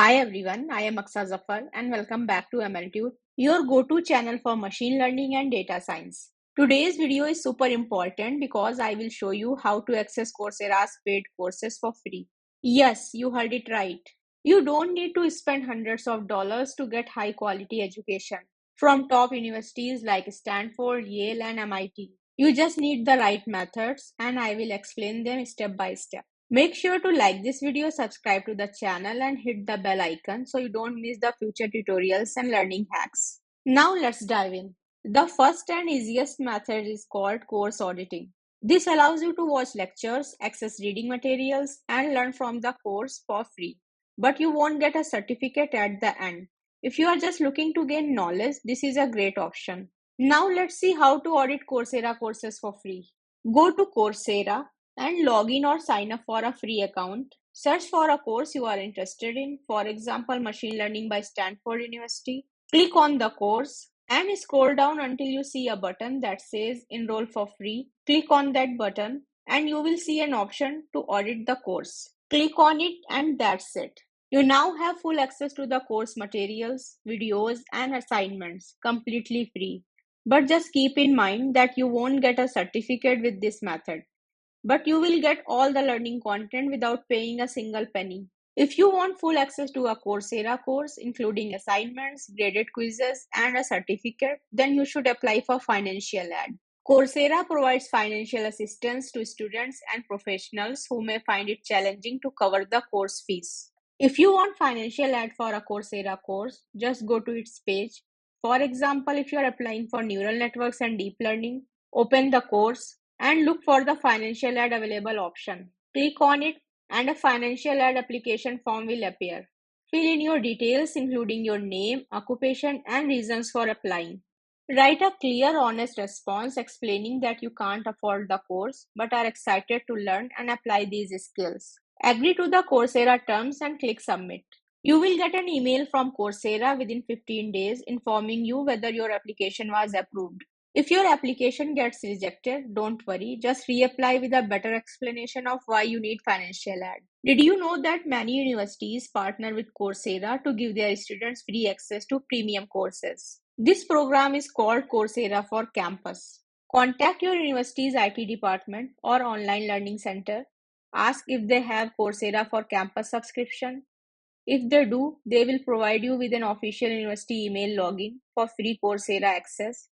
Hi everyone, I am Aksa Zafar and welcome back to MLTube, your go-to channel for machine learning and data science. Today's video is super important because I will show you how to access Coursera's paid courses for free. Yes, you heard it right. You don't need to spend hundreds of dollars to get high quality education from top universities like Stanford, Yale and MIT. You just need the right methods and I will explain them step by step. Make sure to like this video, subscribe to the channel and hit the bell icon so you don't miss the future tutorials and learning hacks. Now let's dive in. The first and easiest method is called course auditing. This allows you to watch lectures, access reading materials, and learn from the course for free. But you won't get a certificate at the end. If you are just looking to gain knowledge, this is a great option. Now let's see how to audit Coursera courses for free. Go to Coursera and log in or sign up for a free account. Search for a course you are interested in, for example, Machine Learning by Stanford University. Click on the course and scroll down until you see a button that says Enroll for free. Click on that button and you will see an option to audit the course. Click on it and that's it. You now have full access to the course materials, videos, and assignments completely free. But just keep in mind that you won't get a certificate with this method. But you will get all the learning content without paying a single penny. If you want full access to a Coursera course, including assignments, graded quizzes, and a certificate, then you should apply for financial aid. Coursera provides financial assistance to students and professionals who may find it challenging to cover the course fees. If you want financial aid for a Coursera course, just go to its page. For example, if you are applying for neural networks and deep learning, open the course and look for the financial aid available option. Click on it and a financial aid application form will appear. Fill in your details including your name, occupation and reasons for applying. Write a clear, honest response explaining that you can't afford the course but are excited to learn and apply these skills. Agree to the Coursera terms and click submit. You will get an email from Coursera within 15 days informing you whether your application was approved. If your application gets rejected, don't worry, just reapply with a better explanation of why you need financial aid. Did you know that many universities partner with Coursera to give their students free access to premium courses? This program is called Coursera for Campus. Contact your university's IT department or online learning center. Ask if they have Coursera for Campus subscription. If they do, they will provide you with an official university email login for free Coursera access.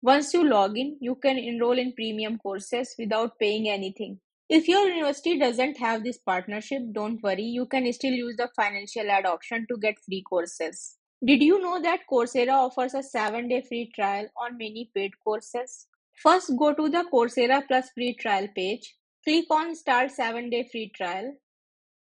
Once you log in, you can enroll in premium courses without paying anything. If your university doesn't have this partnership, don't worry, you can still use the financial aid option to get free courses. Did you know that Coursera offers a 7-day free trial on many paid courses? First, go to the Coursera Plus free trial page. Click on Start 7-day free trial.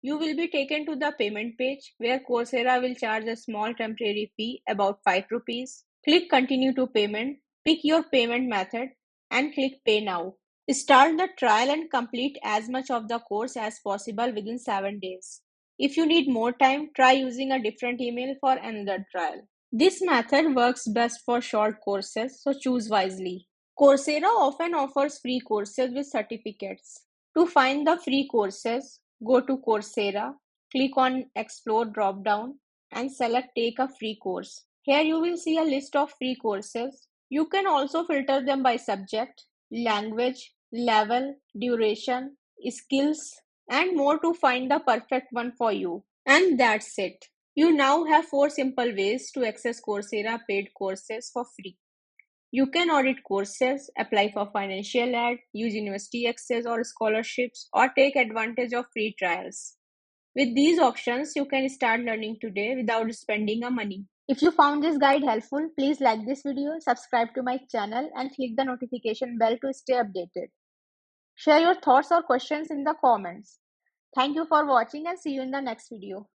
You will be taken to the payment page where Coursera will charge a small temporary fee, about 5 rupees. Click Continue to Payment, pick your payment method and click Pay Now. Start the trial and complete as much of the course as possible within 7 days. If you need more time, try using a different email for another trial. This method works best for short courses, so choose wisely. Coursera often offers free courses with certificates. To find the free courses, go to Coursera, click on Explore drop-down and select Take a free course. Here you will see a list of free courses. You can also filter them by subject, language, level, duration, skills, and more to find the perfect one for you. And that's it. You now have 4 simple ways to access Coursera paid courses for free. You can audit courses, apply for financial aid, use university access or scholarships, or take advantage of free trials. With these options, you can start learning today without spending a money. If you found this guide helpful, please like this video, subscribe to my channel, and click the notification bell to stay updated. Share your thoughts or questions in the comments. Thank you for watching and see you in the next video.